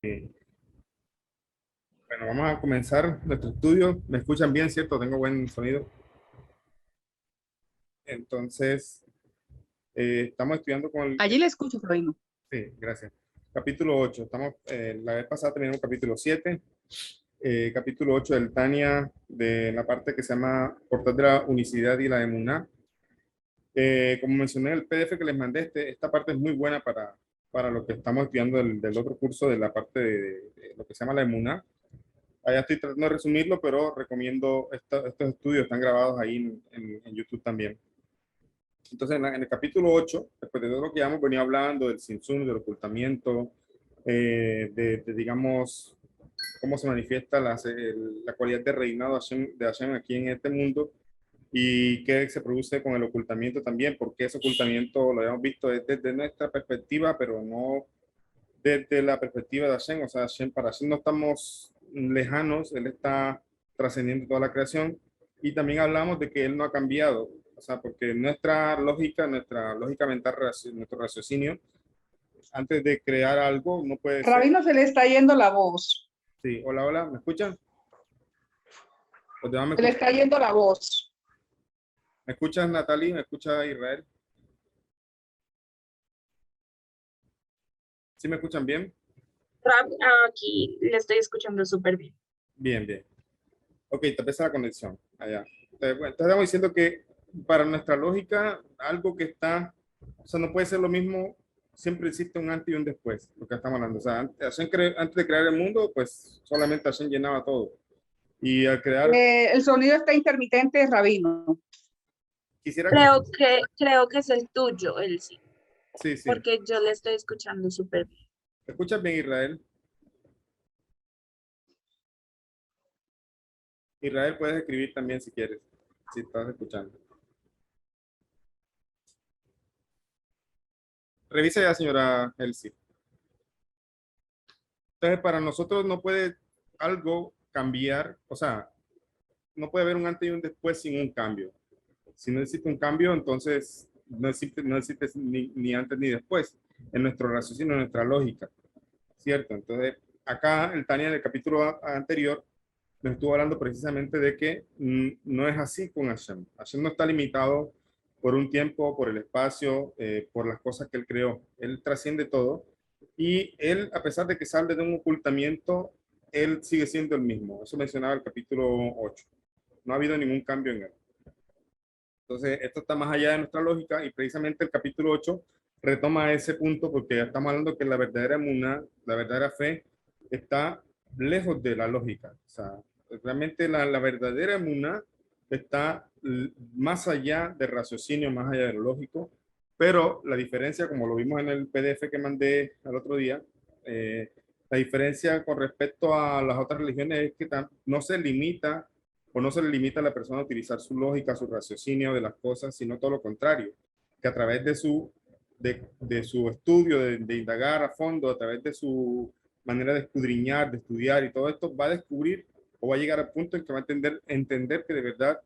Eh, Bueno, vamos a comenzar nuestro estudio. ¿Me escuchan bien, cierto? Tengo buen sonido. Entonces, estamos estudiando con el... Allí le escucho, Sabino. Sí, gracias. Capítulo 8. La vez pasada teníamos capítulo 7. Capítulo 8 del Tania, de la parte que se llama Portal de la Unicidad y la Emuná. Como mencioné en el PDF que les mandé, esta parte es muy buena para lo que estamos estudiando del otro curso, de la parte de lo que se llama la Emuná. Allá estoy tratando de resumirlo, pero recomiendo estos estudios, están grabados ahí en YouTube también. Entonces, en el capítulo 8, después de todo lo que ya hemos venido hablando del Sinsun, del ocultamiento, digamos, cómo se manifiesta la cualidad de reinado de Hashem aquí en este mundo y qué se produce con el ocultamiento también, porque ese ocultamiento lo habíamos visto desde nuestra perspectiva, pero no desde la perspectiva de Hashem. O sea, para Hashem no estamos lejanos, Él está trascendiendo toda la creación. Y también hablamos de que Él no ha cambiado, o sea, porque nuestra lógica mental, nuestro raciocinio, antes de crear algo, no puede ser. Rabino se le está yendo la voz. Sí, hola, hola, ¿me escuchan? ¿Los demás me Se le escuchan? está yendo la voz. ¿Me escuchas, Natalie? ¿Me escucha Israel? ¿Sí me escuchan bien? Aquí le estoy escuchando súper bien. Bien, bien. Ok, te pesa la conexión allá. Entonces, bueno, estamos diciendo que para nuestra lógica, algo que está, o sea, no puede ser lo mismo, siempre existe un antes y un después, lo que estamos hablando. O sea, antes de crear el mundo, pues solamente Hashem llenaba todo. Y al crear, El sonido está intermitente, Rabino. quisiera que, Creo que es el tuyo, el sí, sí, sí. porque yo le estoy escuchando súper bien. ¿Me escuchas bien, Israel? Israel, puedes escribir también si quieres, si estás escuchando. Revisa ya, señora Elsie. Entonces, para nosotros no puede algo cambiar, o sea, no puede haber un antes y un después sin un cambio. Si no existe un cambio, entonces no existe ni antes ni después en nuestro raciocinio, en nuestra lógica, ¿cierto? Entonces, acá el Tania del capítulo anterior nos estuvo hablando precisamente de que no es así con Hashem. Hashem no está limitado por un tiempo, por el espacio, por las cosas que él creó. Él trasciende todo y él, a pesar de que sale de un ocultamiento, él sigue siendo el mismo. Eso mencionaba el capítulo 8. No ha habido ningún cambio en él. Entonces, esto está más allá de nuestra lógica y precisamente el capítulo 8 retoma ese punto porque ya estamos hablando que la verdadera emuná, la verdadera fe, está lejos de la lógica. O sea, realmente la verdadera emuná está más allá del raciocinio, más allá de lo lógico, pero la diferencia, como lo vimos en el PDF que mandé al otro día, la diferencia con respecto a las otras religiones es que no se limita o no se le limita a la persona a utilizar su lógica, su raciocinio de las cosas, sino todo lo contrario, que a través de su estudio, de indagar a fondo, a través de su manera de escudriñar, de estudiar y todo esto, va a descubrir o va a llegar al punto en que va a entender que de verdad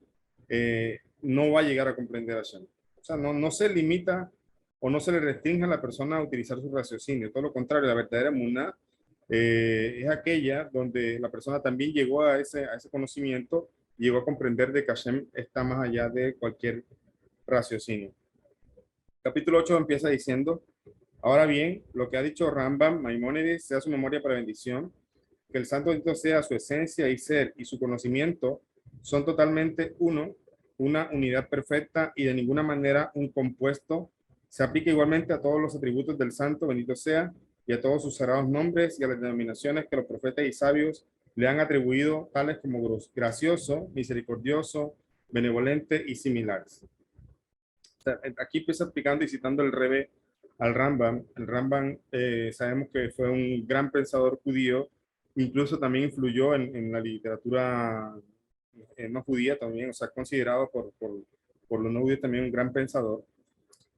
no va a llegar a comprender a Shem. O sea, no se limita o no se le restringe a la persona a utilizar su raciocinio, todo lo contrario, la verdadera muná es aquella donde la persona también llegó a ese conocimiento, llegó a comprender de que Hashem está más allá de cualquier raciocinio. Capítulo 8 empieza diciendo, ahora bien, lo que ha dicho Rambam, Maimónides, sea su memoria para bendición, que el santo bendito sea su esencia y ser y su conocimiento son totalmente uno, una unidad perfecta y de ninguna manera un compuesto. Se aplica igualmente a todos los atributos del santo bendito sea y a todos sus sagrados nombres y a las denominaciones que los profetas y sabios le han atribuido, tales como gracioso, misericordioso, benevolente y similares. O sea, aquí empieza explicando y citando el Rebe al Rambam. El Rambam sabemos que fue un gran pensador judío, incluso también influyó en la literatura no judía también, o sea, considerado por los no judíos también un gran pensador.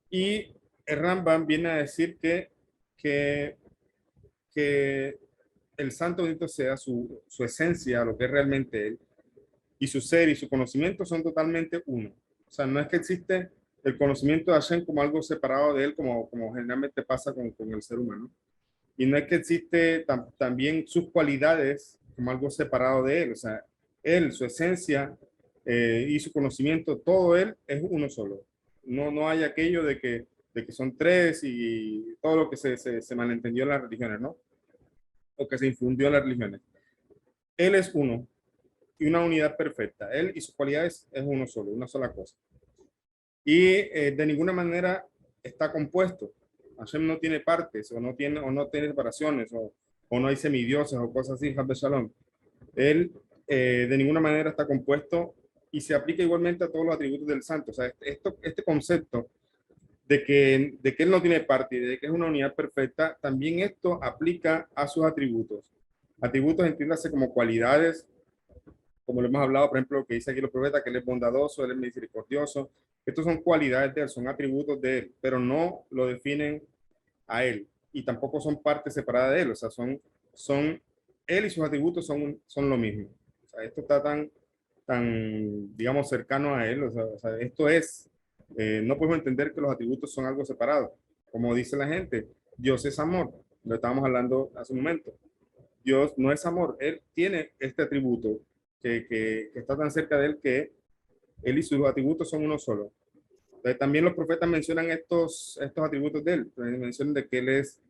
Y el Rambam viene a decir que, que el santo bendito sea su esencia, lo que es realmente él, y su ser y su conocimiento son totalmente uno. O sea, no es que existe el conocimiento de Hashem como algo separado de él, como generalmente pasa con el ser humano, Y no es que existe también sus cualidades como algo separado de él. O sea, él, su esencia y su conocimiento, todo él es uno solo. No hay aquello de que son tres y todo lo que se malentendió en las religiones, ¿no? O que se infundió en las religiones. Él es uno y una unidad perfecta. Él y sus cualidades es uno solo, una sola cosa. Y de ninguna manera está compuesto. Hashem no tiene partes o no tiene separaciones o no hay semidioses o cosas así, Hasbe Shalom. Él de ninguna manera está compuesto y se aplica igualmente a todos los atributos del santo. O sea, este concepto de que él no tiene parte y de que es una unidad perfecta, también esto aplica a sus atributos. Atributos entiéndase como cualidades, como lo hemos hablado, por ejemplo, lo que dice aquí los profetas, que él es bondadoso, él es misericordioso. Estos son cualidades de él, son atributos de él, pero no lo definen a él y tampoco son partes separadas de él. O sea, son él y sus atributos son lo mismo. O sea, esto está tan, digamos, cercano a él. O sea, esto es, no podemos entender que los atributos son algo separado. Como dice la gente, Dios es amor. Lo estábamos hablando hace un momento. Dios no es amor. Él tiene este atributo que está tan cerca de él que él y sus atributos son uno solo. Entonces, también los profetas mencionan estos atributos de él. Mencionan de que él es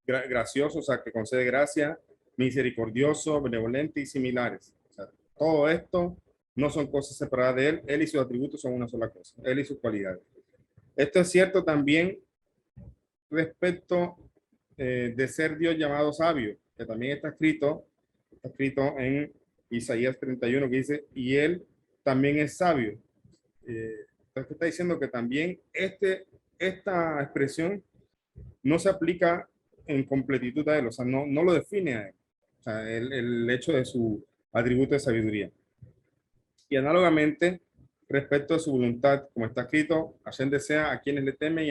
gracioso, o sea, que concede gracia, misericordioso, benevolente y similares. O sea, todo esto no son cosas separadas de él. Él y sus atributos son una sola cosa. Él y sus cualidades. Esto es cierto también respecto de ser Dios llamado sabio, que también está escrito en Isaías 31, que dice, y él también es sabio. Entonces está diciendo que también esta expresión no se aplica en completitud a él, o sea, no lo define a él, o sea, el hecho de su atributo de sabiduría. Y análogamente, respecto a su voluntad, como está escrito, Hashem desea a quienes le temen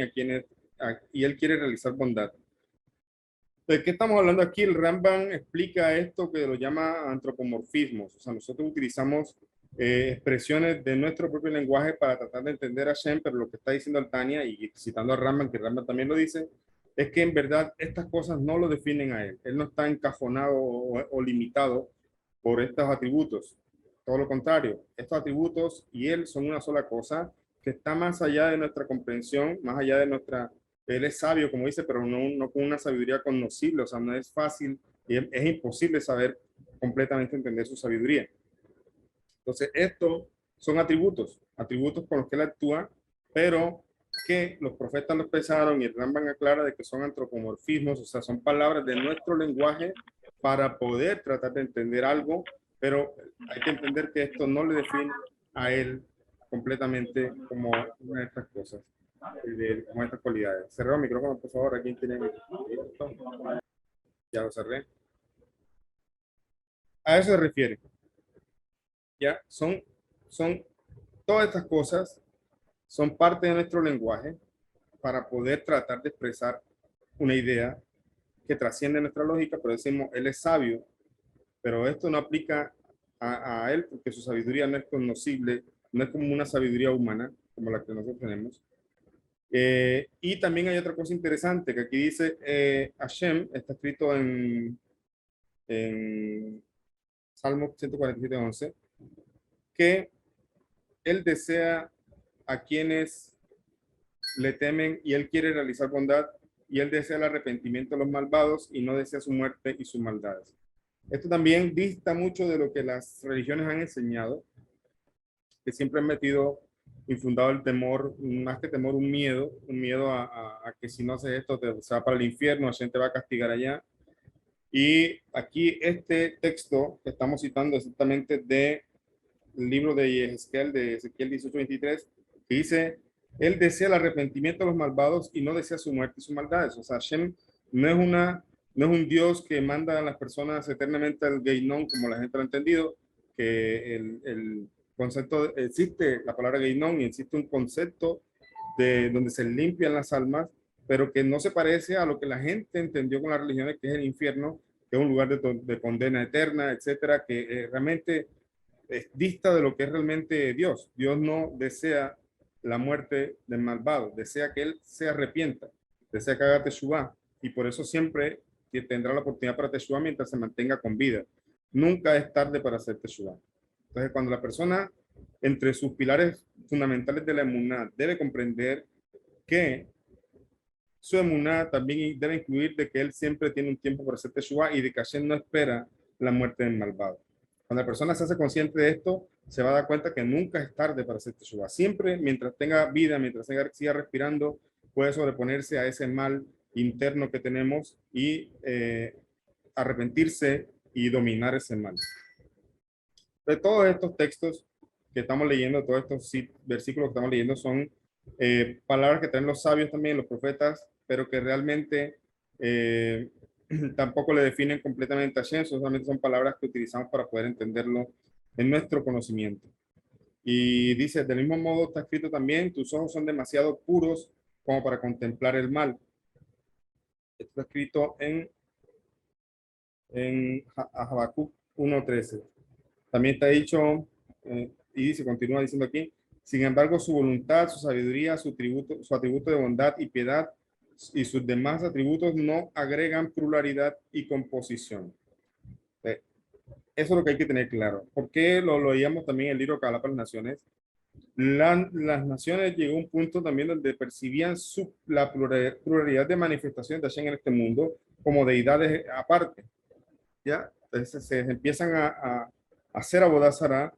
y él quiere realizar bondad. ¿De qué estamos hablando aquí? El Rambam explica esto que lo llama antropomorfismos. O sea, nosotros utilizamos expresiones de nuestro propio lenguaje para tratar de entender a Hashem, pero lo que está diciendo el Tania, y citando a Rambam, que Rambam también lo dice, es que en verdad estas cosas no lo definen a él. Él no está encajonado o limitado por estos atributos. Todo lo contrario, estos atributos y él son una sola cosa que está más allá de nuestra comprensión, más allá de nuestra él es sabio, como dice, pero no con una sabiduría conocible, o sea, no es fácil, y es imposible saber completamente entender su sabiduría. Entonces, estos son atributos con los que él actúa, pero que los profetas los expresaron y el Rambam aclara de que son antropomorfismos, o sea, son palabras de nuestro lenguaje para poder tratar de entender algo, pero hay que entender que esto no le define a él completamente como una de estas cosas con estas cualidades. Cerró el micrófono, por favor. ¿Aquí tiene micrófono? Ya lo cerré. A eso se refiere. Ya son todas estas cosas son parte de nuestro lenguaje para poder tratar de expresar una idea que trasciende nuestra lógica, pero decimos, él es sabio, pero esto no aplica a él porque su sabiduría no es conocible, no es como una sabiduría humana, como la que nosotros tenemos. Y también hay otra cosa interesante que aquí dice Hashem, está escrito en Salmo 147:11, que él desea a quienes le temen y él quiere realizar bondad y él desea el arrepentimiento de los malvados y no desea su muerte y sus maldades. Esto también dista mucho de lo que las religiones han enseñado, que siempre han metido infundado el temor, más que temor, un miedo a que si no haces esto se va para el infierno, Hashem te va a castigar allá. Y aquí este texto que estamos citando exactamente del libro de Ezequiel 18:23, que dice, él desea el arrepentimiento de los malvados y no desea su muerte y sus maldades. O sea, Hashem no es un Dios que manda a las personas eternamente al Geinom, como la gente lo ha entendido, que el concepto, existe la palabra Geinom y existe un concepto de donde se limpian las almas, pero que no se parece a lo que la gente entendió con las religiones, que es el infierno, que es un lugar de condena eterna, etcétera, que realmente dista de lo que es realmente Dios. Dios no desea la muerte del malvado, desea que él se arrepienta. desea que haga Teshuvah, y por eso siempre tendrá la oportunidad para Teshuvah mientras se mantenga con vida. Nunca es tarde para hacer Teshuvah. Entonces, cuando la persona, entre sus pilares fundamentales de la emuná, debe comprender que su emuná también debe incluir de que él siempre tiene un tiempo para hacer Teshuvah y de que Hashem no espera la muerte del malvado. Cuando la persona se hace consciente de esto, se va a dar cuenta que nunca es tarde para hacer Teshuvah. Siempre, mientras tenga vida, mientras siga respirando, puede sobreponerse a ese mal interno que tenemos y arrepentirse y dominar ese mal. De todos estos textos que estamos leyendo, todos estos versículos que estamos leyendo son palabras que traen los sabios también, los profetas, pero que realmente tampoco le definen completamente a Hashem, solamente son palabras que utilizamos para poder entenderlo en nuestro conocimiento. Y dice, del mismo modo está escrito también, tus ojos son demasiado puros como para contemplar el mal. Esto está escrito en Habacuc 1:13. También está dicho, y dice, continúa diciendo aquí, sin embargo, su voluntad, su sabiduría, su atributo de bondad y piedad y sus demás atributos no agregan pluralidad y composición. Eso es lo que hay que tener claro. ¿Por qué lo leíamos también en el libro Kabbalah para las Naciones? Las naciones llegó a un punto también donde percibían la pluralidad de manifestaciones de Hashem en este mundo como deidades aparte. ¿Ya? Entonces se empiezan a hacer Avodah Zará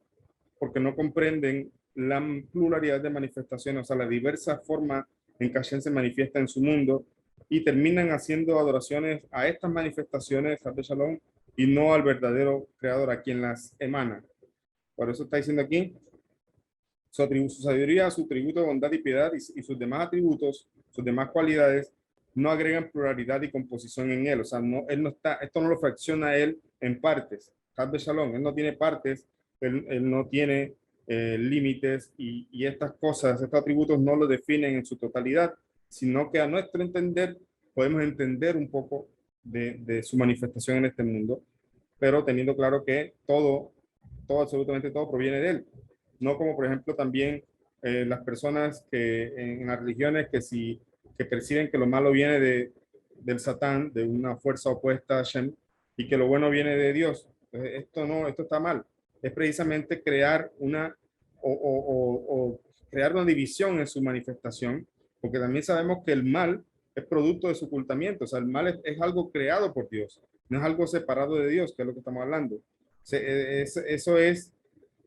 porque no comprenden la pluralidad de manifestaciones, o sea, la diversa forma en que Hashem se manifiesta en su mundo y terminan haciendo adoraciones a estas manifestaciones, al Shalom, y no al verdadero creador, a quien las emana. Por eso está diciendo aquí, su sabiduría, su atributo de bondad y piedad y sus demás atributos, sus demás cualidades, no agregan pluralidad y composición en él. O sea, él no está, esto no lo fracciona a él en partes. Hadbe Shalom, él no tiene partes, él no tiene límites y estas cosas, estos atributos no lo definen en su totalidad, sino que a nuestro entender podemos entender un poco de su manifestación en este mundo, pero teniendo claro que todo, absolutamente todo proviene de él. No como, por ejemplo, también las personas que en las religiones que perciben que lo malo viene del Satán, de una fuerza opuesta a Hashem, y que lo bueno viene de Dios. Esto está mal. Es precisamente crear crear una división en su manifestación, porque también sabemos que el mal es producto de su ocultamiento. O sea, el mal es algo creado por Dios, no es algo separado de Dios, que es lo que estamos hablando. Eso es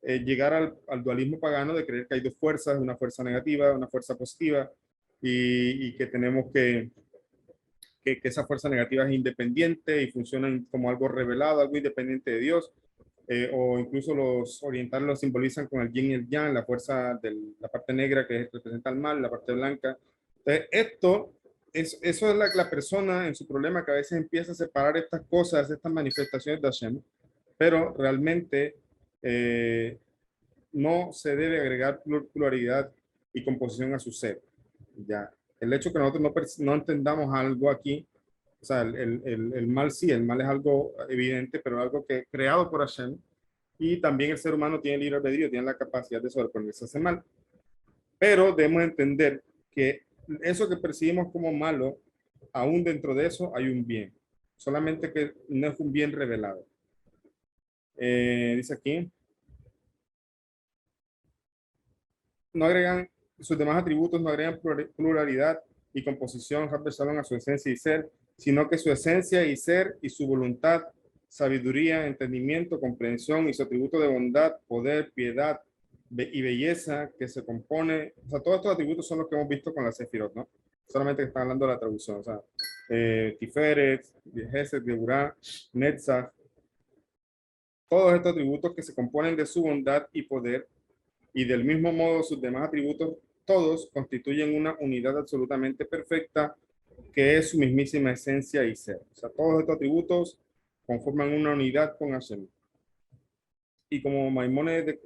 llegar al dualismo pagano de creer que hay dos fuerzas, una fuerza negativa, una fuerza positiva, y que tenemos que esa fuerza negativa es independiente y funciona como algo revelado, algo independiente de Dios, o incluso los orientales lo simbolizan con el yin y el yang, la fuerza de la parte negra que representa el mal, la parte blanca. Entonces, eso es la persona en su problema, que a veces empieza a separar estas cosas, estas manifestaciones de Hashem, pero realmente no se debe agregar pluralidad y composición a su ser. Ya, el hecho que nosotros no entendamos algo aquí, o sea, el mal sí, el mal es algo evidente, pero algo que creado por Hashem, y también el ser humano tiene libre albedrío, tiene la capacidad de sobreponerse a ese mal. Pero debemos entender que eso que percibimos como malo, aún dentro de eso hay un bien, solamente que no es un bien revelado. Dice aquí, no agregan, sus demás atributos no agregan pluralidad y composición a su esencia y ser, sino que su esencia y ser y su voluntad, sabiduría, entendimiento, comprensión y su atributo de bondad, poder, piedad y belleza que se compone, o sea, todos estos atributos son los que hemos visto con la Sefirot, ¿no? Solamente que están hablando de la traducción, o sea, Tiferet, Gesed, Geburah, Netzach, todos estos atributos que se componen de su bondad y poder, y del mismo modo sus demás atributos, todos constituyen una unidad absolutamente perfecta que es su mismísima esencia y ser. O sea, todos estos atributos conforman una unidad con Hashem. Y como Maimónides,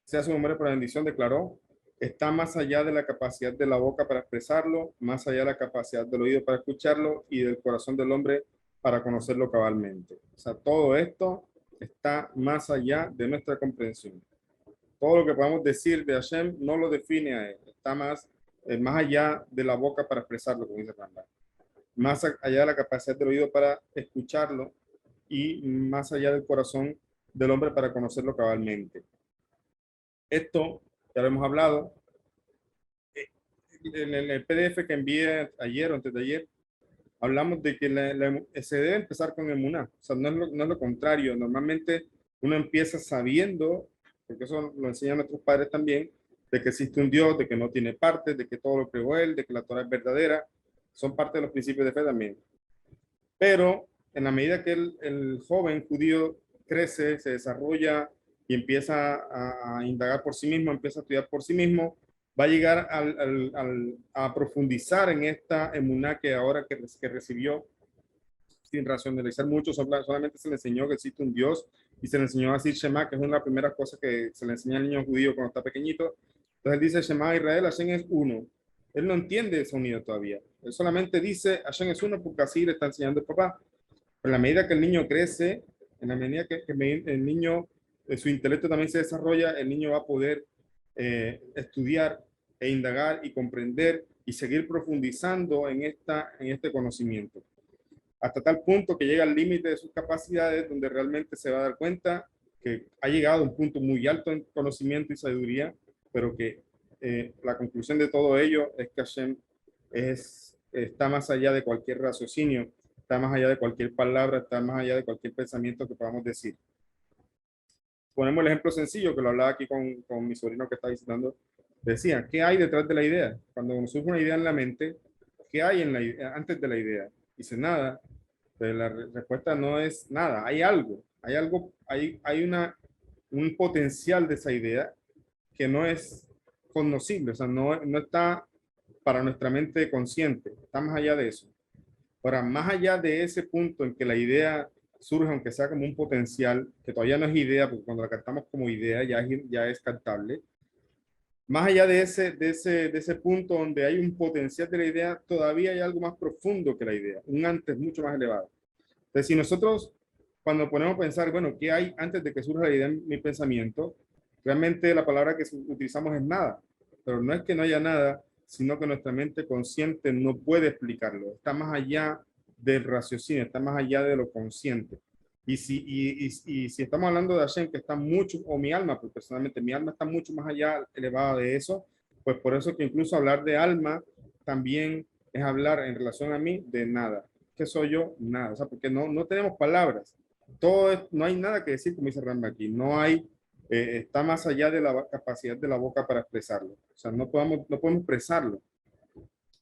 sea su nombre por la bendición, declaró, está más allá de la capacidad de la boca para expresarlo, más allá de la capacidad del oído para escucharlo y del corazón del hombre para conocerlo cabalmente. O sea, todo esto está más allá de nuestra comprensión. Todo lo que podamos decir de Hashem no lo define a él, está más más allá de la boca para expresarlo, como dice Rambam. Más allá de la capacidad del oído para escucharlo y más allá del corazón del hombre para conocerlo cabalmente. Esto ya lo hemos hablado. En el PDF que envié ayer o antes de ayer, hablamos de que se debe empezar con emuná. O sea, no es lo contrario. Normalmente uno empieza sabiendo, porque eso lo enseñan nuestros padres también, de que existe un Dios, de que no tiene partes, de que todo lo creó Él, de que la Torah es verdadera. Son parte de los principios de fe también. Pero en la medida que el joven judío crece, se desarrolla y empieza a indagar por sí mismo, empieza a estudiar por sí mismo, va a llegar a profundizar en esta emuná que ahora que recibió sin racionalizar mucho, solamente se le enseñó que existe un Dios y se le enseñó a decir Shema, que es una de las primeras cosas que se le enseña al niño judío cuando está pequeñito. Entonces él dice Shema Israel, Hashem es uno. Él no entiende esa unidad todavía. Él solamente dice Hashem es uno porque así le está enseñando el papá. Pero en la medida que el niño crece, en la medida que el niño, su intelecto también se desarrolla, el niño va a poder estudiar e indagar y comprender y seguir profundizando en este conocimiento. Hasta tal punto que llega al límite de sus capacidades, donde realmente se va a dar cuenta que ha llegado a un punto muy alto en conocimiento y sabiduría, pero que la conclusión de todo ello es que Hashem está más allá de cualquier raciocinio, está más allá de cualquier palabra, está más allá de cualquier pensamiento que podamos decir. Ponemos el ejemplo sencillo, que lo hablaba aquí con mi sobrino que está visitando. Decía, ¿qué hay detrás de la idea? Cuando nos surge una idea en la mente, ¿qué hay antes de la idea? Dice, nada. Pero la respuesta no es nada, hay algo, hay un potencial de esa idea que no es conocible, o sea, no está para nuestra mente consciente, está más allá de eso. Ahora, más allá de ese punto en que la idea surge, aunque sea como un potencial, que todavía no es idea, porque cuando la captamos como idea ya es captable, más allá de ese punto donde hay un potencial de la idea, todavía hay algo más profundo que la idea, un antes mucho más elevado. Entonces, si nosotros, cuando ponemos a pensar, bueno, ¿qué hay antes de que surja la idea en mi pensamiento? Realmente la palabra que utilizamos es nada, pero no es que no haya nada, sino que nuestra mente consciente no puede explicarlo. Está más allá del raciocinio, está más allá de lo consciente. Y si estamos hablando de Hashem, que está mucho, o mi alma, pues personalmente mi alma está mucho más allá, elevada de eso, pues por eso que incluso hablar de alma también es hablar en relación a mí de nada. ¿Qué soy yo? Nada, o sea, porque no tenemos palabras. No hay nada que decir, como dice Ramba aquí, está más allá de la capacidad de la boca para expresarlo. O sea, no podemos expresarlo,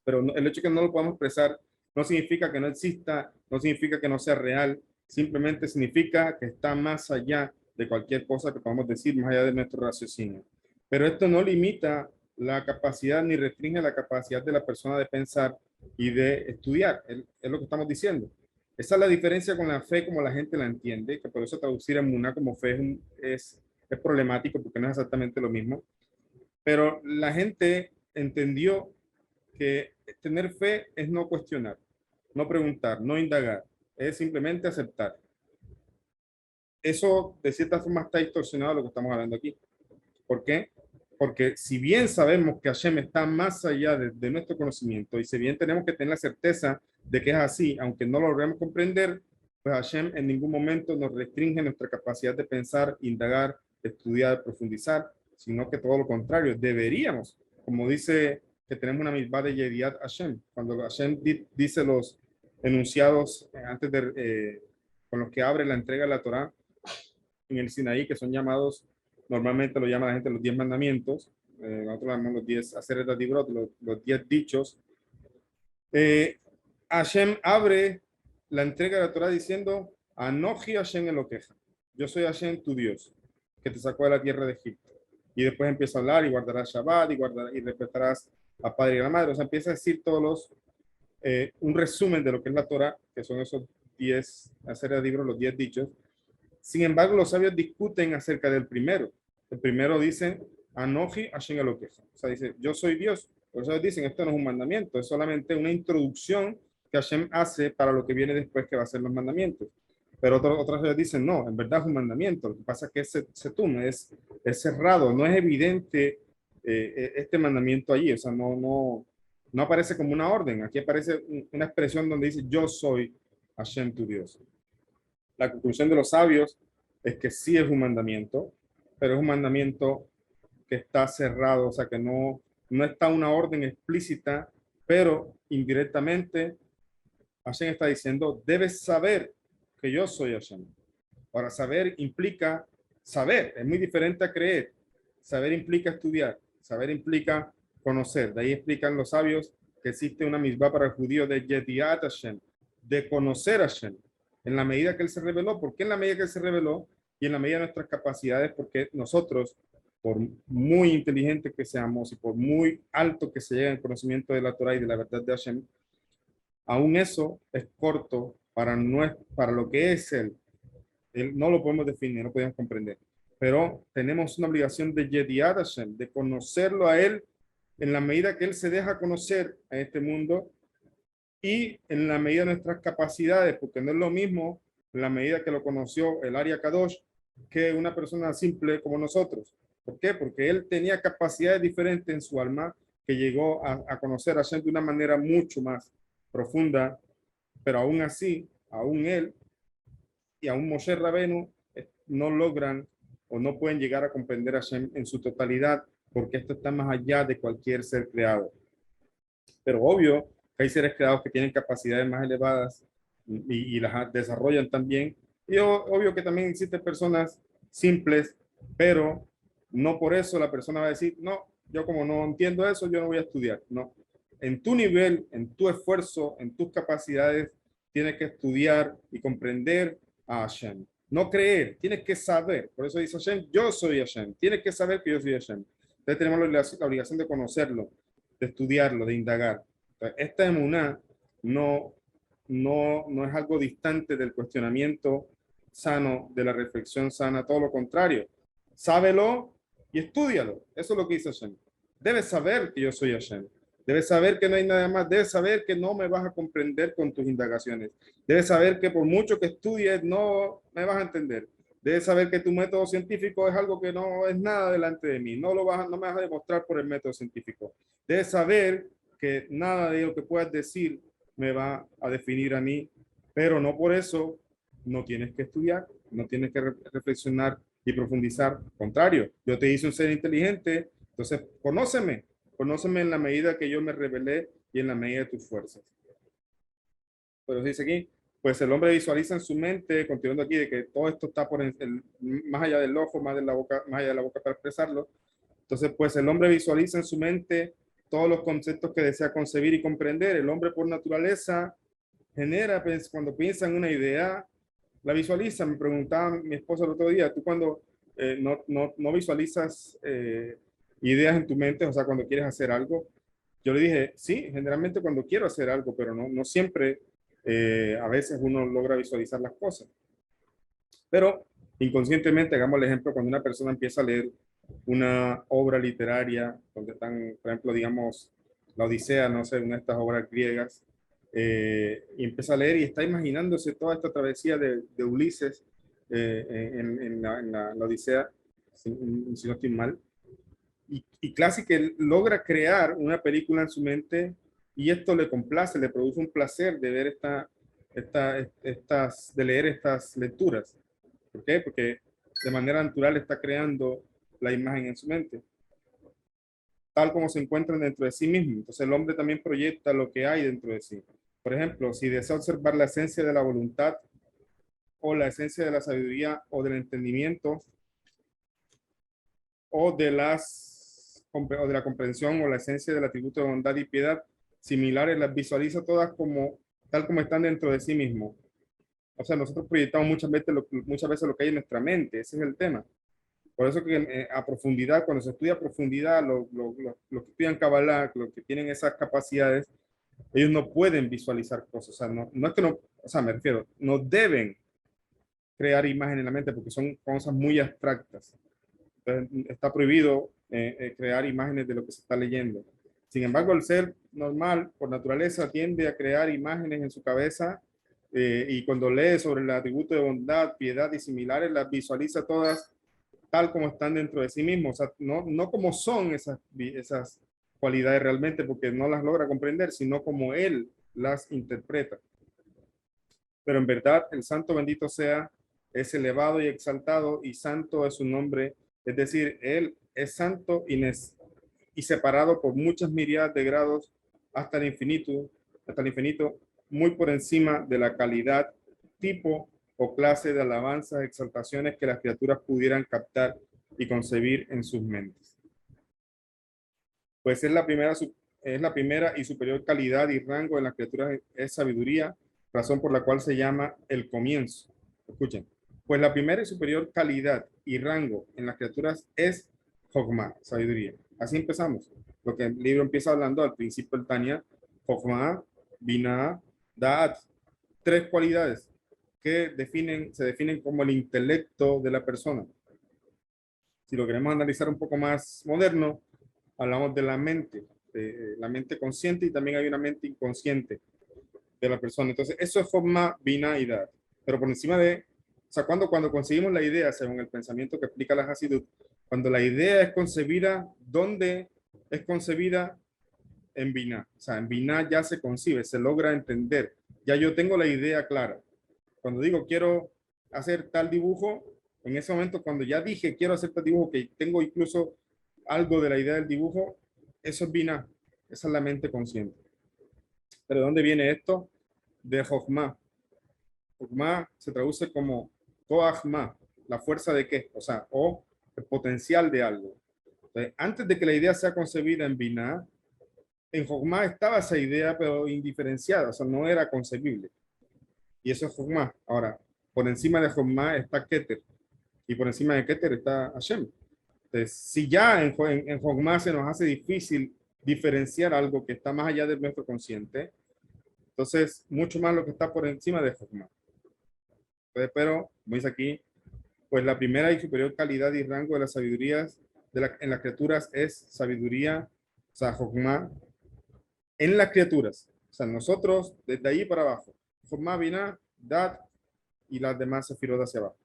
pero el hecho de que no lo podamos expresar no significa que no exista, no significa que no sea real, simplemente significa que está más allá de cualquier cosa que podamos decir, más allá de nuestro raciocinio. Pero esto no limita la capacidad ni restringe la capacidad de la persona de pensar y de estudiar, es lo que estamos diciendo. Esa es la diferencia con la fe como la gente la entiende, que por eso traducir en Muná como fe es problemático porque no es exactamente lo mismo. Pero la gente entendió que tener fe es no cuestionar, no preguntar, no indagar, es simplemente aceptar. Eso de cierta forma está distorsionado de lo que estamos hablando aquí. ¿Por qué? Porque si bien sabemos que Hashem está más allá de nuestro conocimiento y si bien tenemos que tener la certeza de que es así, aunque no lo logremos comprender, pues Hashem en ningún momento nos restringe nuestra capacidad de pensar, indagar, estudiar, profundizar, sino que todo lo contrario, deberíamos, como dice que tenemos una misma de Yediat Hashem, cuando Hashem dice los enunciados antes con los que abre la entrega de la Torá en el Sinaí, que son llamados, normalmente lo llama la gente los 10 mandamientos, nosotros llamamos los 10 haceres de Dibrot, los 10 dichos. Hashem abre la entrega de la Torá diciendo, Anoji Hashem Elokeja, yo soy Hashem tu Dios, que te sacó de la tierra de Egipto. Y después empieza a hablar y guardarás Shabbat y respetarás a padre y a la madre. O sea, empieza a decir un resumen de lo que es la Torá, que son esos 10 haceres de Dibrot, los 10 dichos. Sin embargo, los sabios discuten acerca del primero. El primero dice, Anoji Hashem Elokeja. O sea, dice, yo soy Dios. Por eso dicen, esto no es un mandamiento, es solamente una introducción que Hashem hace para lo que viene después, que va a ser los mandamientos. Pero otras veces dicen, no, en verdad es un mandamiento. Lo que pasa es que ese setum es cerrado, no es evidente este mandamiento allí. O sea, no aparece como una orden. Aquí aparece una expresión donde dice yo soy Hashem tu Dios. La conclusión de los sabios es que sí es un mandamiento, pero es un mandamiento que está cerrado, o sea, que no está una orden explícita, pero indirectamente Hashem está diciendo, debes saber que yo soy Hashem. Ahora, saber implica saber, es muy diferente a creer. Saber implica estudiar, saber implica conocer. De ahí explican los sabios que existe una misma para el judío de Yediat Hashem, de conocer a Hashem, en la medida que él se reveló. ¿Por qué en la medida que él se reveló? Y en la medida de nuestras capacidades, porque nosotros, por muy inteligentes que seamos y por muy alto que se llegue el conocimiento de la Torah y de la verdad de Hashem, aún eso es corto para lo que es él. No lo podemos definir, no podemos comprender. Pero tenemos una obligación de Yediat Hashem, de conocerlo a él en la medida que él se deja conocer a este mundo y en la medida de nuestras capacidades, porque no es lo mismo en la medida que lo conoció el Ari Kadosh que una persona simple como nosotros. ¿Por qué? Porque él tenía capacidades diferentes en su alma que llegó a conocer a Hashem de una manera mucho más profunda, pero aún así, aún él y aún Moshe Rabenu no logran o no pueden llegar a comprender a Hashem en su totalidad, porque esto está más allá de cualquier ser creado. Pero obvio que hay seres creados que tienen capacidades más elevadas y las desarrollan también. Y obvio que también existen personas simples, pero no por eso la persona va a decir, no, yo como no entiendo eso, yo no voy a estudiar. No, en tu nivel, en tu esfuerzo, en tus capacidades, tienes que estudiar y comprender a Hashem. No creer, tienes que saber. Por eso dice Hashem, yo soy Hashem. Tienes que saber que yo soy Hashem. Entonces tenemos la obligación de conocerlo, de estudiarlo, de indagar. Entonces, esta emuná no es algo distante del cuestionamiento sano, de la reflexión sana, todo lo contrario. Sábelo y estúdialo. Eso es lo que dice Hashem. Debes saber que yo soy Hashem. Debes saber que no hay nada más. Debes saber que no me vas a comprender con tus indagaciones. Debes saber que por mucho que estudies, no me vas a entender. Debes saber que tu método científico es algo que no es nada delante de mí. No me vas a demostrar por el método científico. Debes saber que nada de lo que puedas decir me va a definir a mí, pero no por eso no tienes que estudiar, no tienes que reflexionar y profundizar. Al contrario, yo te hice un ser inteligente, entonces conóceme en la medida que yo me revelé y en la medida de tus fuerzas. Pero dice aquí, pues el hombre visualiza en su mente, continuando aquí, de que todo esto está más allá del ojo, más allá de la boca para expresarlo. Entonces, pues el hombre visualiza en su mente todos los conceptos que desea concebir y comprender. El hombre por naturaleza genera, pues, cuando piensa en una idea, la visualiza. Me preguntaba mi esposa el otro día, ¿tú cuando no visualizas ideas en tu mente, o sea, cuando quieres hacer algo? Yo le dije, sí, generalmente cuando quiero hacer algo, pero no siempre, a veces uno logra visualizar las cosas. Pero inconscientemente, hagamos el ejemplo, cuando una persona empieza a leer una obra literaria, donde están, por ejemplo, digamos, la Odisea, no sé, una de estas obras griegas, y empieza a leer y está imaginándose toda esta travesía de Ulises en la Odisea, si no estoy mal, y casi que logra crear una película en su mente y esto le complace, le produce un placer de ver de leer estas lecturas. ¿Por qué? Porque de manera natural está creando la imagen en su mente, tal como se encuentran dentro de sí mismo. Entonces el hombre también proyecta lo que hay dentro de sí. Por ejemplo, si desea observar la esencia de la voluntad o la esencia de la sabiduría o del entendimiento o de la comprensión o la esencia del atributo de bondad y piedad similares, las visualiza todas tal como están dentro de sí mismo. O sea, nosotros proyectamos muchas veces lo que hay en nuestra mente, ese es el tema. Por eso que a profundidad, cuando se estudia a profundidad, los que estudian Kabbalah, los que tienen esas capacidades, ellos no pueden visualizar cosas. O sea, no es que no, o sea, me refiero, no deben crear imágenes en la mente porque son cosas muy abstractas. Entonces, está prohibido crear imágenes de lo que se está leyendo. Sin embargo, el ser normal, por naturaleza, tiende a crear imágenes en su cabeza y cuando lee sobre el atributo de bondad, piedad y similares, las visualiza todas tal como están dentro de sí mismos, o sea, no como son esas cualidades realmente, porque no las logra comprender, sino como Él las interpreta. Pero en verdad, el santo bendito sea, es elevado y exaltado, y santo es su nombre, es decir, Él es santo y separado por muchas miríadas de grados hasta el infinito, muy por encima de la calidad, tipo o clase de alabanzas, exaltaciones que las criaturas pudieran captar y concebir en sus mentes. Pues es la primera y superior calidad y rango en las criaturas es sabiduría, razón por la cual se llama el comienzo. Escuchen, pues la primera y superior calidad y rango en las criaturas es Jogma, sabiduría. Así empezamos. Lo que el libro empieza hablando al principio del Tania, Jogma, Binah, Da'at. Tres cualidades que se definen como el intelecto de la persona. Si lo queremos analizar un poco más moderno, hablamos de la mente consciente, y también hay una mente inconsciente de la persona. Entonces, eso es forma, bina y dar. Pero por encima o sea, cuando conseguimos la idea, según el pensamiento que explica la Hasidut, cuando la idea es concebida, ¿dónde es concebida? En Binah. O sea, en Binah ya se concibe, se logra entender. Ya yo tengo la idea clara. Cuando digo quiero hacer tal dibujo, en ese momento cuando ya dije quiero hacer tal dibujo, que tengo incluso algo de la idea del dibujo, eso es Binah. Esa es la mente consciente. ¿Pero de dónde viene esto? De Jochma. Jochma se traduce como Koachma, la fuerza de qué, o sea, o el potencial de algo. Entonces, antes de que la idea sea concebida en Binah, en Jochma estaba esa idea, pero indiferenciada, o sea, no era concebible. Y eso es Jochma. Ahora, por encima de Jochma está Keter, y por encima de Keter está Hashem. Entonces, si ya en Jochma se nos hace difícil diferenciar algo que está más allá de nuestro consciente, entonces, mucho más lo que está por encima de Jochma. Pero, como dice aquí, pues la primera y superior calidad y rango de las sabidurías en las criaturas es sabiduría, o sea, Jochma, en las criaturas. O sea, nosotros, desde ahí para abajo. Jochma, Binah, Dat y las demás sefirot hacia abajo.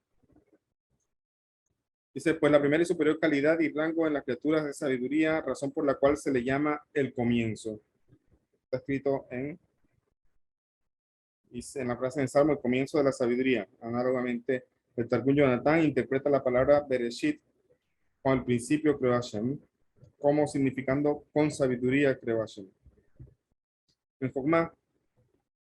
Dice, pues la primera y superior calidad y rango en las criaturas es sabiduría, razón por la cual se le llama el comienzo. Está escrito en la frase en Salmo, el comienzo de la sabiduría. Análogamente, el Targum Yonatán interpreta la palabra Bereshit con el principio creó Hashem, como significando con sabiduría creó Hashem. En Jogma,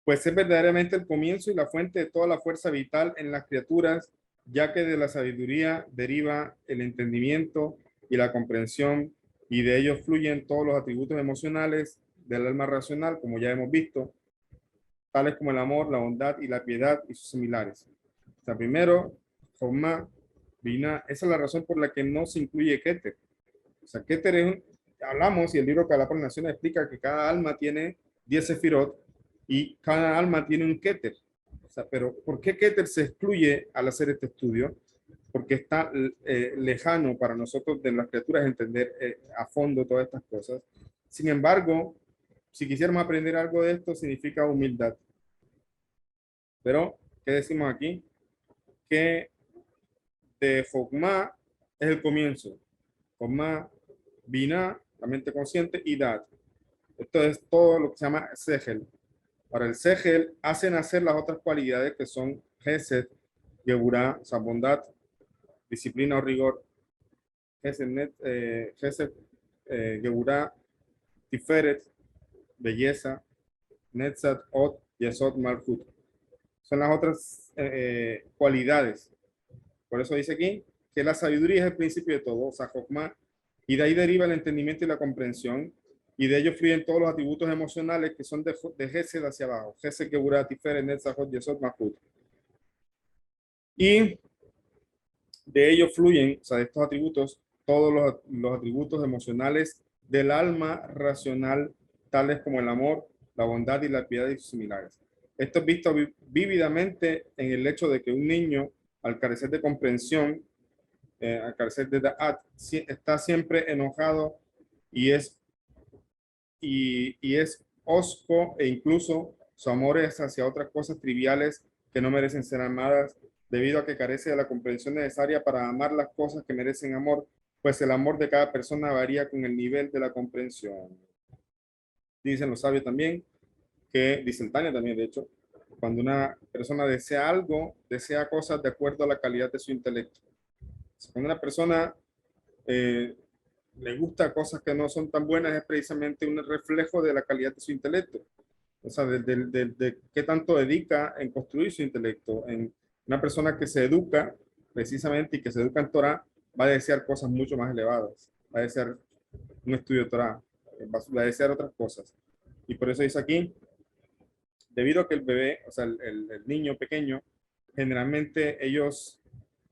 pues es verdaderamente el comienzo y la fuente de toda la fuerza vital en las criaturas, ya que de la sabiduría deriva el entendimiento y la comprensión, y de ellos fluyen todos los atributos emocionales del alma racional, como ya hemos visto, tales como el amor, la bondad y la piedad y sus similares. O sea, primero, Jogma, Binah, esa es la razón por la que no se incluye Keter. O sea, Keter hablamos, y el libro Calá por Naciones explica que cada alma tiene 10 sefirot y cada alma tiene un Keter. O sea, pero ¿por qué Keter se excluye al hacer este estudio? Porque está lejano para nosotros de las criaturas entender a fondo todas estas cosas. Sin embargo, si quisiéramos aprender algo de esto, significa humildad. Pero, ¿qué decimos aquí? Que de Jogma es el comienzo. Jogma, Binah, la mente consciente, y Dat. Esto es todo lo que se llama Segel. Para el Segel hace nacer las otras cualidades que son Gesed, Geburah, o sea, bondad, disciplina o rigor. Gesed, Geburah, Tiferet, belleza, Netzat, Od, Yesod, Malchut. Son las otras cualidades. Por eso dice aquí que la sabiduría es el principio de todo, o sea, Jogma, y de ahí deriva el entendimiento y la comprensión, y de ello fluyen todos los atributos emocionales que son de Gesed hacia abajo. Gesed, Geburah, Tiferet, Netzat, Od, Yesod, Malchut. Y de ello fluyen, o sea, de estos atributos, todos los atributos emocionales del alma racional, tales como el amor, la bondad y la piedad y sus similares. Esto es visto vívidamente en el hecho de que un niño, al carecer de comprensión, al carecer de da'at, está siempre enojado y es hosco, e incluso su amor es hacia otras cosas triviales que no merecen ser amadas, debido a que carece de la comprensión necesaria para amar las cosas que merecen amor, pues el amor de cada persona varía con el nivel de la comprensión. Dicen los sabios también, dice el Tania también, de hecho, cuando una persona desea algo, desea cosas de acuerdo a la calidad de su intelecto. Cuando una persona le gusta cosas que no son tan buenas, es precisamente un reflejo de la calidad de su intelecto. O sea, de qué tanto dedica en construir su intelecto. En una persona que se educa precisamente y que se educa en Torah, va a desear cosas mucho más elevadas. Va a desear un estudio de Torah, va a desear otras cosas. Y por eso dice aquí, debido a que el bebé, o sea, el niño pequeño, generalmente ellos,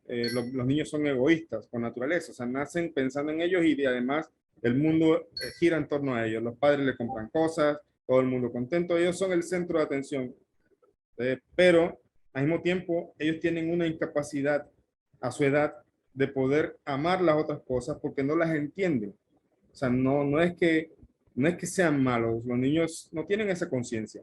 los niños son egoístas por naturaleza, o sea, nacen pensando en ellos y además el mundo gira en torno a ellos. Los padres le compran cosas, todo el mundo contento, ellos son el centro de atención. Pero al mismo tiempo, ellos tienen una incapacidad a su edad de poder amar las otras cosas porque no las entienden. O sea, no es que sean malos, los niños no tienen esa conciencia.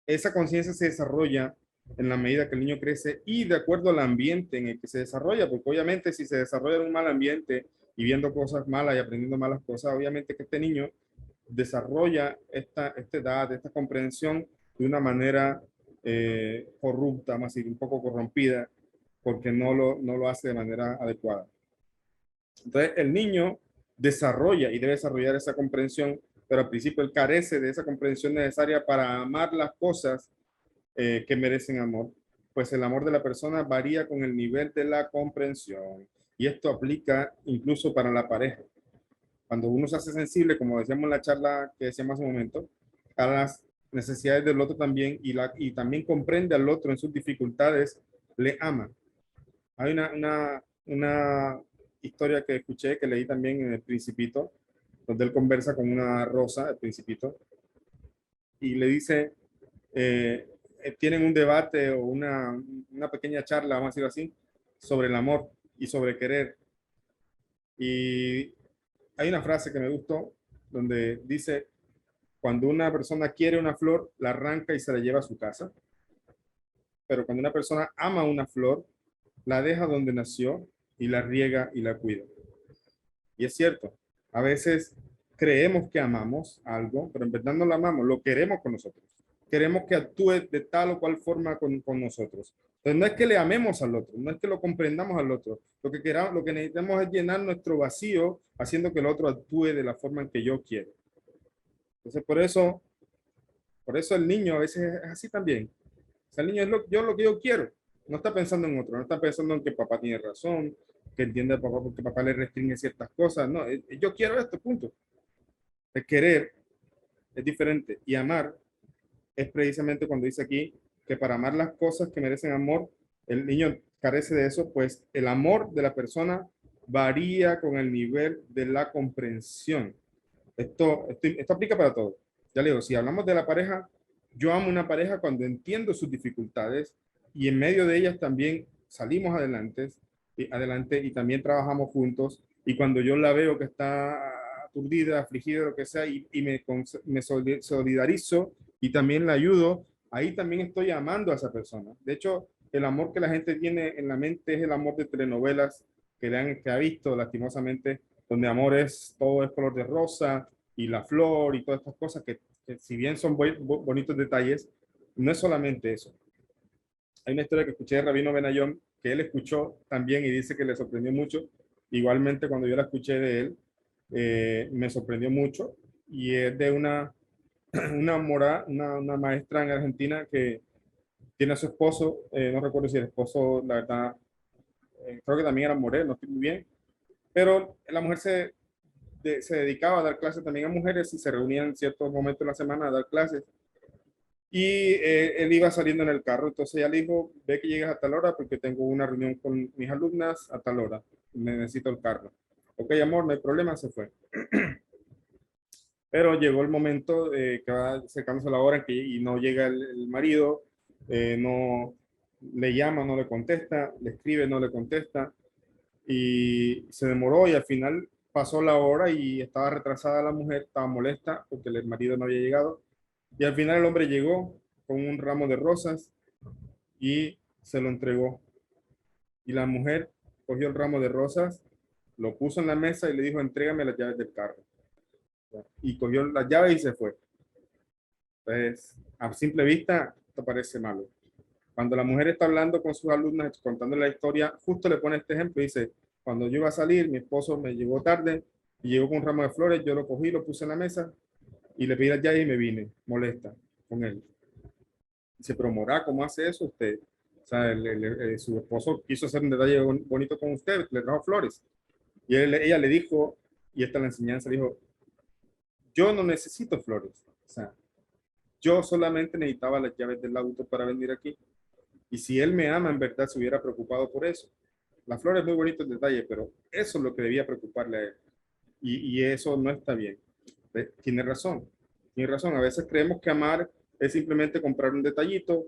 Esa conciencia se desarrolla en la medida que el niño crece y de acuerdo al ambiente en el que se desarrolla, porque obviamente si se desarrolla en un mal ambiente y viendo cosas malas y aprendiendo malas cosas, obviamente que este niño desarrolla esta edad, esta comprensión de una manera corrupta, más decir, un poco corrompida, porque no lo hace de manera adecuada. Entonces, el niño desarrolla y debe desarrollar esa comprensión, pero al principio él carece de esa comprensión necesaria para amar las cosas que merecen amor, pues el amor de la persona varía con el nivel de la comprensión. Y esto aplica incluso para la pareja. Cuando uno se hace sensible, como decíamos en la charla que decíamos hace un momento, a las necesidades del otro también y también comprende al otro en sus dificultades, le ama. Hay una historia que escuché, que leí también en El Principito, donde él conversa con una rosa, el Principito, y le dice, tienen un debate o una pequeña charla, vamos a decirlo así, sobre el amor y sobre querer. Y hay una frase que me gustó, donde dice, cuando una persona quiere una flor, la arranca y se la lleva a su casa. Pero cuando una persona ama una flor, la deja donde nació y la riega y la cuida. Y es cierto, a veces creemos que amamos algo, pero en verdad no lo amamos, lo queremos con nosotros. Queremos que actúe de tal o cual forma con nosotros. Entonces no es que le amemos al otro, no es que lo comprendamos al otro. Lo que necesitamos es llenar nuestro vacío haciendo que el otro actúe de la forma en que yo quiero. Entonces por eso el niño a veces es así también. O sea, el niño es lo que yo quiero. No está pensando en otro, no está pensando en que papá tiene razón, que entiende a papá porque papá le restringe ciertas cosas. No, yo quiero esto, punto. El querer es diferente y amar es precisamente cuando dice aquí que para amar las cosas que merecen amor, el niño carece de eso, pues el amor de la persona varía con el nivel de la comprensión. Esto aplica para todo. Ya le digo, si hablamos de la pareja, yo amo una pareja cuando entiendo sus dificultades y en medio de ellas también salimos adelante y también trabajamos juntos. Y cuando yo la veo que está aturdida, afligida, lo que sea, y me solidarizo y también la ayudo, ahí también estoy amando a esa persona. De hecho, el amor que la gente tiene en la mente es el amor de telenovelas que ha visto lastimosamente, donde amor todo es color de rosa y la flor y todas estas cosas que si bien son bonitos detalles, no es solamente eso. Hay una historia que escuché de Rabino Benayón que él escuchó también y dice que le sorprendió mucho. Igualmente cuando yo la escuché de él, me sorprendió mucho y es de una maestra en Argentina que tiene a su esposo, no recuerdo si el esposo, la verdad, creo que también era moreno, no estoy muy bien, pero la mujer se dedicaba a dar clases también a mujeres y se reunían en ciertos momentos de la semana a dar clases. Y él iba saliendo en el carro, entonces ella le dijo, ve que llegues a tal hora porque tengo una reunión con mis alumnas a tal hora, necesito el carro. Ok, amor, no hay problema, se fue. Pero llegó el momento que va acercándose la hora y no llega el marido, no le llama, no le contesta, le escribe, no le contesta, y se demoró y al final pasó la hora y estaba retrasada la mujer, estaba molesta porque el marido no había llegado, y al final el hombre llegó con un ramo de rosas y se lo entregó Y la mujer cogió el ramo de rosas, lo puso en la mesa y le dijo, entrégame las llaves del carro. Y cogió las llaves y se fue. Entonces, a simple vista, esto parece malo. Cuando la mujer está hablando con sus alumnas, contando la historia, justo le pone este ejemplo y dice, cuando yo iba a salir, mi esposo me llegó tarde y llegó con un ramo de flores, yo lo cogí, lo puse en la mesa y le pedí las llaves y me vine, molesta con él. Dice, pero Morá, ¿cómo hace eso usted? O sea, su esposo quiso hacer un detalle bonito con usted, le trajo flores. Y ella le dijo, y esta es la enseñanza, le dijo, yo no necesito flores. O sea, yo solamente necesitaba las llaves del auto para venir aquí. Y si él me ama, en verdad se hubiera preocupado por eso. La flor es muy bonito el detalle, pero eso es lo que debía preocuparle a él. Y eso no está bien. Tiene razón. Tiene razón. A veces creemos que amar es simplemente comprar un detallito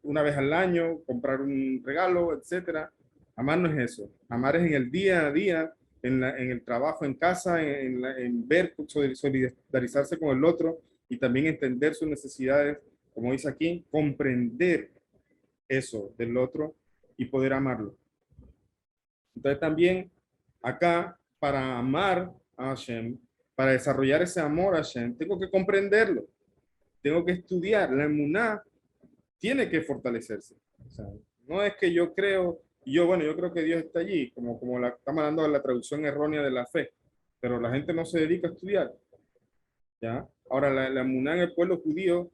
una vez al año, comprar un regalo, etcétera. Amar no es eso. Amar es en el día a día, en el trabajo, en casa, en ver, solidarizarse con el otro y también entender sus necesidades, como dice aquí, comprender eso del otro y poder amarlo. Entonces también acá, para amar a Hashem, para desarrollar ese amor a Hashem, tengo que comprenderlo, tengo que estudiar. La emuná tiene que fortalecerse. O sea, no es que yo creo, bueno, yo creo que Dios está allí, como estamos hablando de la traducción errónea de la fe, pero la gente no se dedica a estudiar. ¿Ya? Ahora, la emuná en el pueblo judío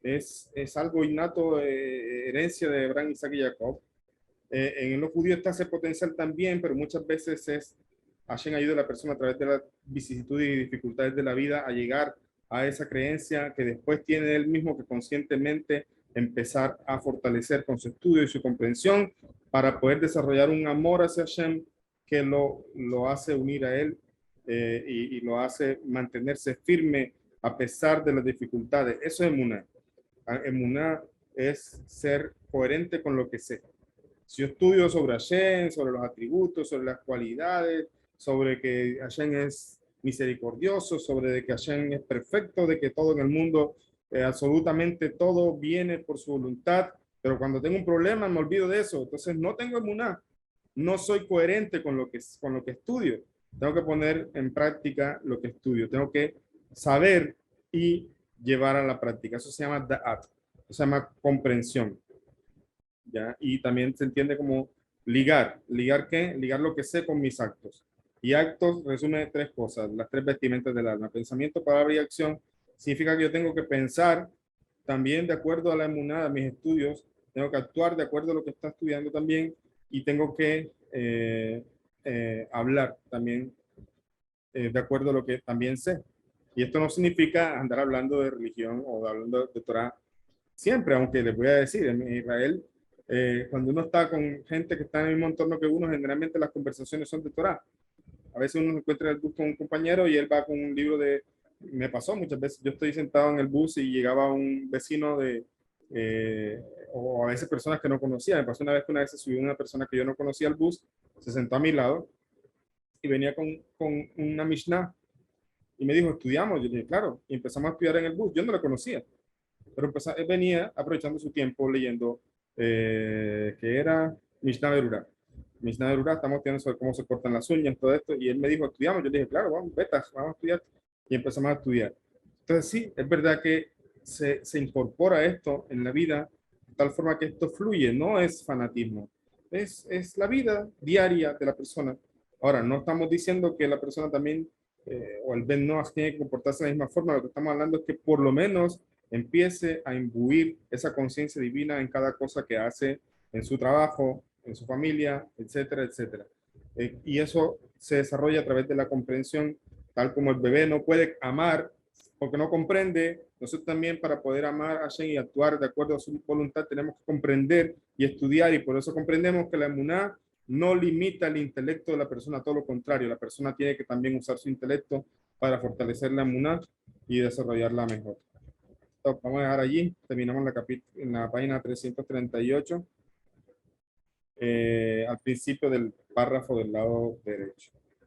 es algo innato, herencia de Abraham, Isaac y Jacob. En los judíos está ese potencial también, pero muchas veces Hashem ayuda a la persona a través de las vicisitudes y dificultades de la vida a llegar a esa creencia que después tiene él mismo que conscientemente empezar a fortalecer con su estudio y su comprensión para poder desarrollar un amor hacia Hashem que lo hace unir a él y lo hace mantenerse firme a pesar de las dificultades. Eso es emuná. Emuná es ser coherente con lo que sé. Si yo estudio sobre Hashem, sobre los atributos, sobre las cualidades, sobre que Hashem es misericordioso, sobre de que Hashem es perfecto, de que todo en el mundo, absolutamente todo viene por su voluntad, pero cuando tengo un problema me olvido de eso, entonces no tengo emuná, no soy coherente con lo que estudio. Tengo que poner en práctica lo que estudio, tengo que saber y llevar a la práctica. Eso se llama da'at, eso se llama comprensión. ¿Ya? Y también se entiende como ligar. ¿Ligar qué? Ligar lo que sé con mis actos. Y actos resume tres cosas, las tres vestimentas del alma. Pensamiento, palabra y acción. Significa que yo tengo que pensar también de acuerdo a la emuná, a mis estudios. Tengo que actuar de acuerdo a lo que está estudiando también. Y tengo que hablar también de acuerdo a lo que también sé. Y esto no significa andar hablando de religión o hablando de Torah siempre, aunque les voy a decir, en Israel, cuando uno está con gente que está en el mismo entorno que uno, generalmente las conversaciones son de Torah. A veces uno se encuentra en el bus con un compañero y él va con un libro de... Me pasó muchas veces, yo estoy sentado en el bus y llegaba un vecino o a veces personas que no conocía. Me pasó una vez que una vez se subió una persona que yo no conocía al bus, se sentó a mi lado y venía con una Mishnah y me dijo, estudiamos. Yo dije, claro, y empezamos a estudiar en el bus. Yo no lo conocía, pero él venía aprovechando su tiempo leyendo que era Mishnah Berurah. Mishnah Berurah, estamos estudiando sobre cómo se cortan las uñas, todo esto, y él me dijo, estudiamos. Yo le dije, claro, vamos, vete, vamos a estudiar. Y empezamos a estudiar. Entonces sí, es verdad que se incorpora esto en la vida de tal forma que esto fluye, no es fanatismo, es la vida diaria de la persona. Ahora, no estamos diciendo que la persona también, o el Ben Noach tiene que comportarse de la misma forma, lo que estamos hablando es que por lo menos empiece a imbuir esa conciencia divina en cada cosa que hace, en su trabajo, en su familia, etcétera, etcétera. Y eso se desarrolla a través de la comprensión, tal como el bebé no puede amar porque no comprende. Nosotros también, para poder amar a Hashem y actuar de acuerdo a su voluntad, tenemos que comprender y estudiar, y por eso comprendemos que la emuná no limita el intelecto de la persona, todo lo contrario, la persona tiene que también usar su intelecto para fortalecer la emuná y desarrollarla mejor. Entonces, vamos a dejar allí, terminamos en la página 338, al principio del párrafo del lado derecho.